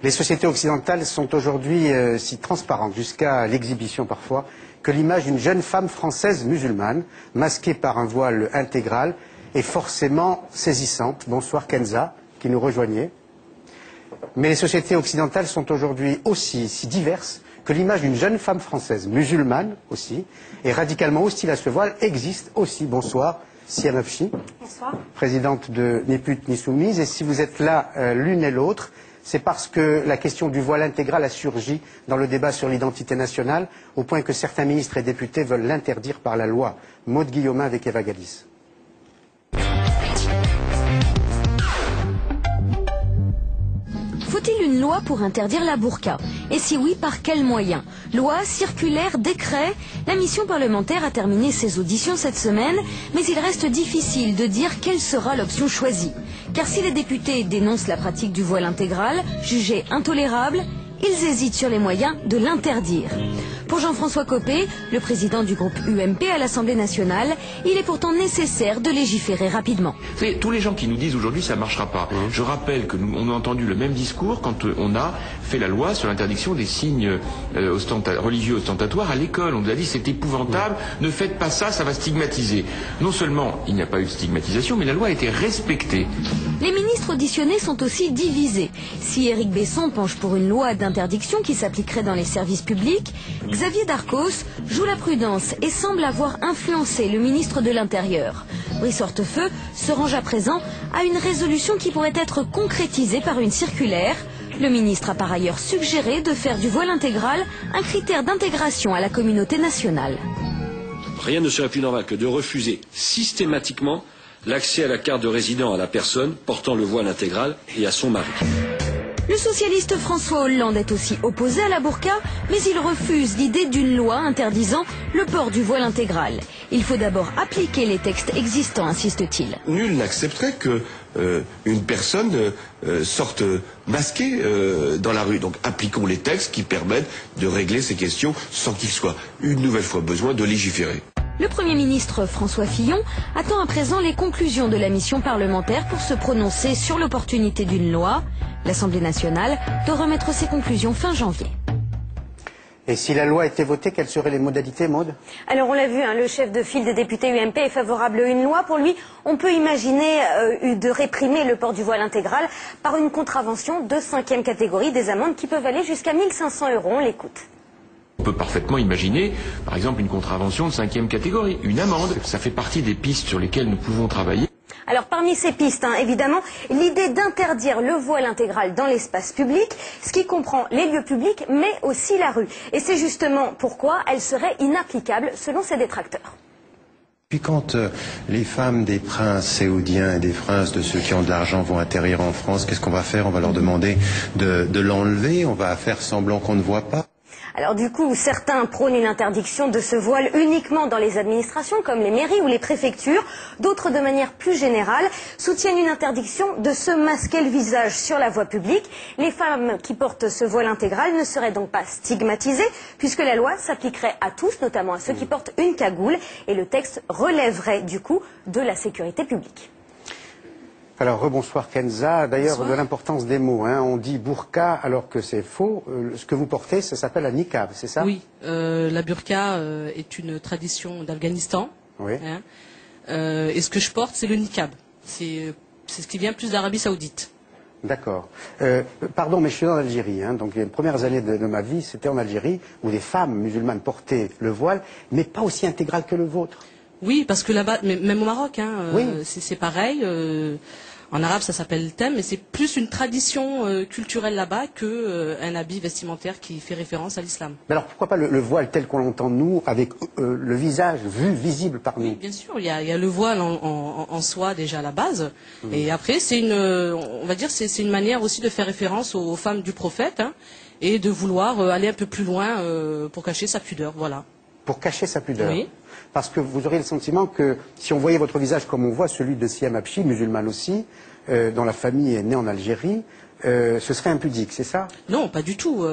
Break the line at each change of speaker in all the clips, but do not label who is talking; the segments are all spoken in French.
Les sociétés occidentales sont aujourd'hui si transparentes, jusqu'à l'exhibition parfois, que l'image d'une jeune femme française musulmane, masquée par un voile intégral, est forcément saisissante. Bonsoir Kenza, qui nous rejoignait. Mais les sociétés occidentales sont aujourd'hui aussi si diverses que l'image d'une jeune femme française musulmane aussi, et radicalement hostile à ce voile, existe aussi. Bonsoir, Siam Afchi, présidente de Ni pute ni soumise. Et si vous êtes là l'une et l'autre, c'est parce que la question du voile intégral a surgi dans le débat sur l'identité nationale, au point que certains ministres et députés veulent l'interdire par la loi. Maude Guillaumin avec Eva Galis.
Faut-il une loi pour interdire la burqa? Et si oui, par quels moyens? Loi, circulaire, décret? La mission parlementaire a terminé ses auditions cette semaine, mais il reste difficile de dire quelle sera l'option choisie. Car si les députés dénoncent la pratique du voile intégral, jugée intolérable, ils hésitent sur les moyens de l'interdire. Pour Jean-François Copé, le président du groupe UMP à l'Assemblée nationale, il est pourtant nécessaire de légiférer rapidement.
Vous savez, tous les gens qui nous disent aujourd'hui ça ne marchera pas, je rappelle que on a entendu le même discours quand on a fait la loi sur l'interdiction des signes religieux ostentatoires à l'école. On nous a dit c'est épouvantable, ne faites pas ça, ça va stigmatiser. Non seulement il n'y a pas eu de stigmatisation, mais la loi a été respectée.
Les ministres auditionnés sont aussi divisés. Si Éric Besson penche pour une loi d'interdiction qui s'appliquerait dans les services publics, Xavier Darcos joue la prudence et semble avoir influencé le ministre de l'Intérieur. Brice Hortefeux se range à présent à une résolution qui pourrait être concrétisée par une circulaire. Le ministre a par ailleurs suggéré de faire du voile intégral un critère d'intégration à la communauté nationale.
Rien ne serait plus normal que de refuser systématiquement l'accès à la carte de résident à la personne portant le voile intégral et à son mari.
Le socialiste François Hollande est aussi opposé à la burqa, mais il refuse l'idée d'une loi interdisant le port du voile intégral. Il faut d'abord appliquer les textes existants, insiste-t-il.
Nul n'accepterait que une personne sorte masquée dans la rue. Donc appliquons les textes qui permettent de régler ces questions sans qu'il soit une nouvelle fois besoin de légiférer.
Le Premier ministre François Fillon attend à présent les conclusions de la mission parlementaire pour se prononcer sur l'opportunité d'une loi. L'Assemblée nationale doit remettre ses conclusions fin janvier.
Et si la loi était votée, quelles seraient les modalités, Maude?
Alors on l'a vu, le chef de file des députés UMP est favorable à une loi. Pour lui, on peut imaginer de réprimer le port du voile intégral par une contravention de 5e catégorie, des amendes qui peuvent aller jusqu'à 1 500 €. On l'écoute.
On peut parfaitement imaginer, par exemple, une contravention de 5e catégorie, une amende. Ça fait partie des pistes sur lesquelles nous pouvons travailler.
Alors parmi ces pistes, évidemment, l'idée d'interdire le voile intégral dans l'espace public, ce qui comprend les lieux publics, mais aussi la rue. Et c'est justement pourquoi elle serait inapplicable selon ses détracteurs.
Puis quand les femmes des princes saoudiens et des princes de ceux qui ont de l'argent vont atterrir en France, qu'est-ce qu'on va faire? On va leur demander de l'enlever, on va faire semblant qu'on ne voit pas.
Alors du coup, certains prônent une interdiction de ce voile uniquement dans les administrations, comme les mairies ou les préfectures. D'autres, de manière plus générale, soutiennent une interdiction de se masquer le visage sur la voie publique. Les femmes qui portent ce voile intégral ne seraient donc pas stigmatisées, puisque la loi s'appliquerait à tous, notamment à ceux qui portent une cagoule, et le texte relèverait du coup de la sécurité publique.
Alors, rebonsoir Kenza. D'ailleurs, de l'importance des mots. On dit burqa alors que c'est faux. Ce que vous portez, ça s'appelle la niqab, c'est ça?
Oui, la burqa est une tradition d'Afghanistan.
Oui.
Et ce que je porte, c'est le niqab. C'est ce qui vient plus d'Arabie Saoudite.
D'accord. Pardon, mais je suis en Algérie. Donc les premières années de ma vie, c'était en Algérie, où des femmes musulmanes portaient le voile, mais pas aussi intégral que le vôtre.
Oui, parce que là-bas, même au Maroc,
oui.
C'est pareil. En arabe, ça s'appelle le thème, mais c'est plus une tradition culturelle là-bas qu'un habit vestimentaire qui fait référence à l'islam.
Mais alors pourquoi pas le voile tel qu'on l'entend nous, avec le visage visible par nous?
Oui, bien sûr, il y a le voile en soi déjà à la base, et après on va dire, c'est une manière aussi de faire référence aux femmes du prophète, et de vouloir aller un peu plus loin pour cacher sa pudeur, voilà.
Pour cacher sa pudeur?
Oui.
Parce que vous auriez le sentiment que si on voyait votre visage comme on voit celui de Siam Afchi, musulmane aussi, dont la famille est née en Algérie, ce serait impudique, c'est ça? Non, pas du tout.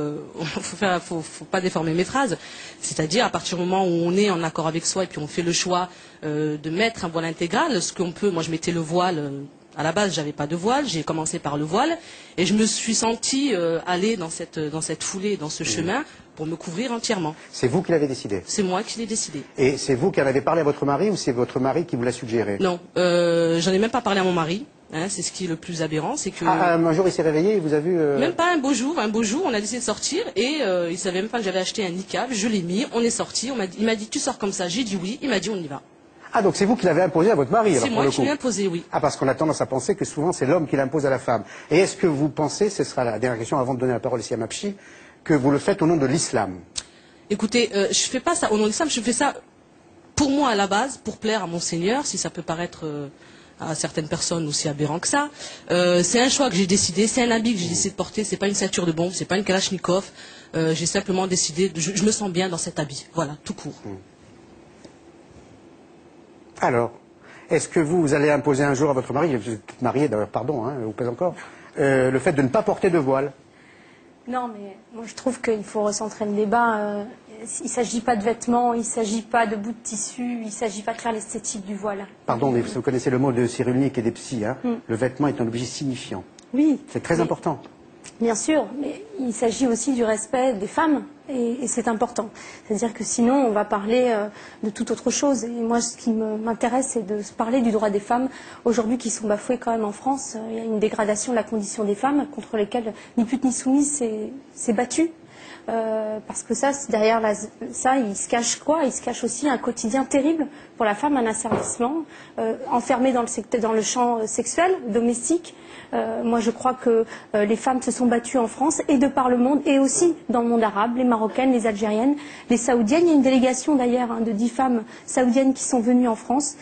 Faut pas déformer mes phrases. C'est-à-dire, à partir du moment où on est en accord avec soi et puis on fait le choix de mettre un voile intégral, ce qu'on peut, moi je mettais le voile
À la base, j'avais pas de voile, j'ai commencé par le voile et je me suis sentie aller dans cette foulée, dans ce chemin pour me couvrir entièrement.
C'est vous qui l'avez décidé?
C'est moi qui l'ai décidé.
Et c'est vous qui en avez parlé à votre mari ou c'est votre mari qui vous l'a suggéré?
Non, j'en ai même pas parlé à mon mari. Hein, c'est ce qui est le plus aberrant, c'est que...
un jour il s'est réveillé et vous a vu...
Même pas un beau jour, on a décidé de sortir et il savait même pas que j'avais acheté un niqab, je l'ai mis, on est sorti, il m'a dit tu sors comme ça, j'ai dit oui, il m'a dit on y va.
Ah, donc c'est vous qui l'avez imposé à votre mari?
C'est moi qui l'ai imposé, oui.
Ah, parce qu'on a tendance à penser que souvent c'est l'homme qui l'impose à la femme. Et est-ce que vous pensez, ce sera la dernière question avant de donner la parole ici à Mapchi, que vous le faites au nom de l'islam?
Écoutez, je fais pas ça au nom de l'islam, je fais ça pour moi à la base, pour plaire à mon Seigneur, si ça peut paraître à certaines personnes aussi aberrant que ça. C'est un choix que j'ai décidé, c'est un habit que j'ai décidé de porter, c'est pas une ceinture de bombe, c'est pas une kalachnikov. J'ai simplement décidé, je me sens bien dans cet habit, voilà, tout court.
Alors, est-ce que vous allez imposer un jour à votre mari, vous êtes marié d'ailleurs, pardon, ou pas encore, le fait de ne pas porter de voile?
Non, mais moi je trouve qu'il faut recentrer le débat. Il ne s'agit pas de vêtements, il ne s'agit pas de bouts de tissu, il ne s'agit pas de faire l'esthétique du voile.
Pardon, mais vous connaissez le mot de Cyrulnik et des psys, hein? Le vêtement est un objet signifiant.
Oui.
C'est très important.
Bien sûr, mais il s'agit aussi du respect des femmes, et c'est important. C'est-à-dire que sinon, on va parler de toute autre chose. Et moi, ce qui m'intéresse, c'est de parler du droit des femmes, aujourd'hui, qui sont bafouées quand même en France. Il y a une dégradation de la condition des femmes, contre lesquelles ni pute ni soumise s'est battue. Parce que ça, derrière ça, il se cache quoi? Il se cache aussi un quotidien terrible pour la femme, un asservissement, enfermée dans le champ sexuel, domestique. Moi, je crois que les femmes se sont battues en France et de par le monde, et aussi dans le monde arabe, les Marocaines, les Algériennes, les Saoudiennes. Il y a une délégation d'ailleurs de 10 femmes saoudiennes qui sont venues en France,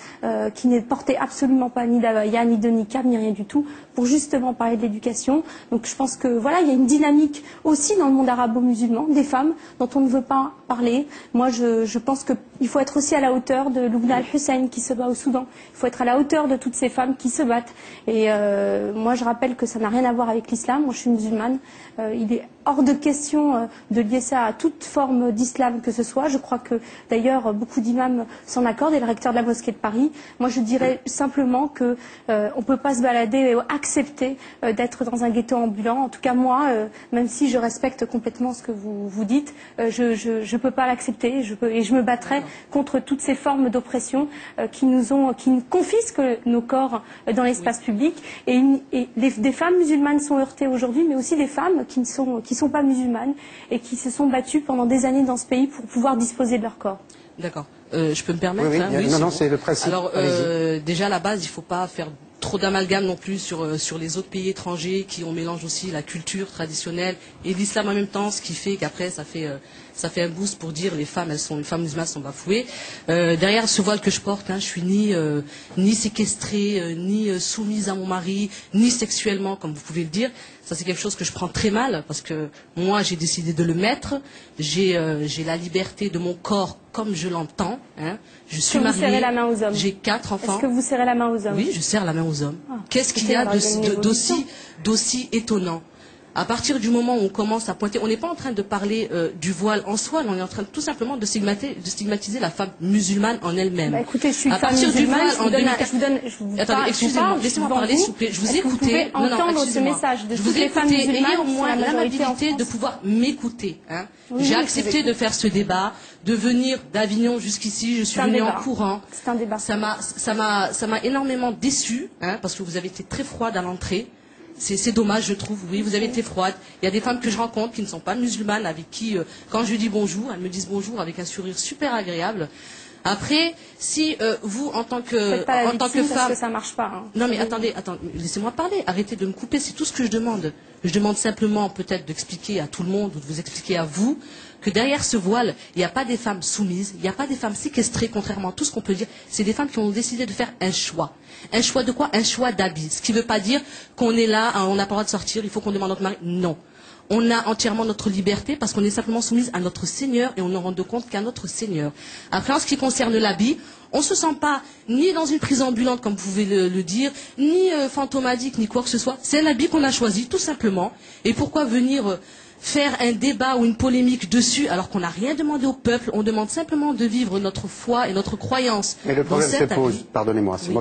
qui ne portaient absolument pas ni d'abaya, ni de niqab, ni rien du tout, pour justement parler de l'éducation. Donc je pense que voilà, il y a une dynamique aussi dans le monde arabo-musulman, des femmes dont on ne veut pas parler. Moi, je pense qu'il faut être aussi à la hauteur de Loubna Al-Hussein qui se bat au Soudan. Il faut être à la hauteur de toutes ces femmes qui se battent. Et moi, je rappelle que ça n'a rien à voir avec l'islam. Moi, je suis musulmane. Il est hors de question de lier ça à toute forme d'islam que ce soit. Je crois que, d'ailleurs, beaucoup d'imams s'en accordent, et le recteur de la mosquée de Paris. Moi, je dirais simplement qu'on ne peut pas se balader et accepter d'être dans un ghetto ambulant. En tout cas, moi, même si je respecte complètement ce que vous dites, je ne peux pas l'accepter, et je me battrai contre toutes ces formes d'oppression qui nous confisquent nos corps dans l'espace public. Et des femmes musulmanes sont heurtées aujourd'hui, mais aussi des femmes qui ne sont pas musulmanes et qui se sont battues pendant des années dans ce pays pour pouvoir disposer de leur corps.
D'accord. Je peux me permettre?
Oui,
hein,
non, c'est le principe.
Alors, déjà, à la base, il ne faut pas faire trop d'amalgame non plus sur les autres pays étrangers qui ont mélange aussi la culture traditionnelle et l'islam en même temps, ce qui fait qu'après ça fait un boost pour dire les femmes musulmanes sont bafouées. Derrière ce voile que je porte, je suis ni séquestrée, ni soumise à mon mari, ni sexuellement comme vous pouvez le dire. Ça c'est quelque chose que je prends très mal parce que moi j'ai décidé de le mettre. J'ai la liberté de mon corps comme je l'entends. Je suis mariée.
Vous serrez la main aux hommes?
J'ai 4 enfants.
Est-ce que vous serrez la main aux hommes?
Oui, je serre la main aux hommes. Qu'est-ce qu'il y a d'aussi étonnant? À partir du moment où on commence à pointer, on n'est pas en train de parler du voile en soi, on est en train tout simplement de stigmatiser la femme musulmane en elle-même.
Bah écoutez, je suis une femme musulmane,
Attendez, excusez-moi, laissez-moi parler, s'il vous plaît. Je vous ai écouté.
Non, excusez-moi.
Je vous ai écouté. Ayez au moins l'amabilité de pouvoir m'écouter. J'ai accepté de faire ce débat, de venir d'Avignon jusqu'ici. Je suis venue en courant.
C'est un débat.
Ça m'a énormément déçue, parce que vous avez été très froide à l'entrée. C'est dommage, je trouve. Oui, vous avez été froide. Il y a des femmes que je rencontre qui ne sont pas musulmanes, avec qui, quand je dis bonjour, elles me disent bonjour avec un sourire super agréable. Après, si vous, en tant que femme,
parce que ça marche pas.
Non, mais attendez, laissez-moi parler. Arrêtez de me couper. C'est tout ce que je demande. Je demande simplement, peut-être, d'expliquer à tout le monde ou de vous expliquer à vous que derrière ce voile, il n'y a pas des femmes soumises, il n'y a pas des femmes séquestrées, contrairement à tout ce qu'on peut dire. C'est des femmes qui ont décidé de faire un choix. Un choix de quoi? Un choix d'habit. Ce qui ne veut pas dire qu'on est là, on n'a pas le droit de sortir, il faut qu'on demande à notre mari. Non. On a entièrement notre liberté parce qu'on est simplement soumise à notre Seigneur et on ne rend de compte qu'à notre Seigneur. Après, en ce qui concerne l'habit, on ne se sent pas ni dans une prison ambulante, comme vous pouvez le dire, ni fantomatique, ni quoi que ce soit. C'est un habit qu'on a choisi, tout simplement. Et pourquoi venir faire un débat ou une polémique dessus alors qu'on n'a rien demandé au peuple? On demande simplement de vivre notre foi et notre croyance.
Mais le problème se pose, pardonnez-moi, c'est moi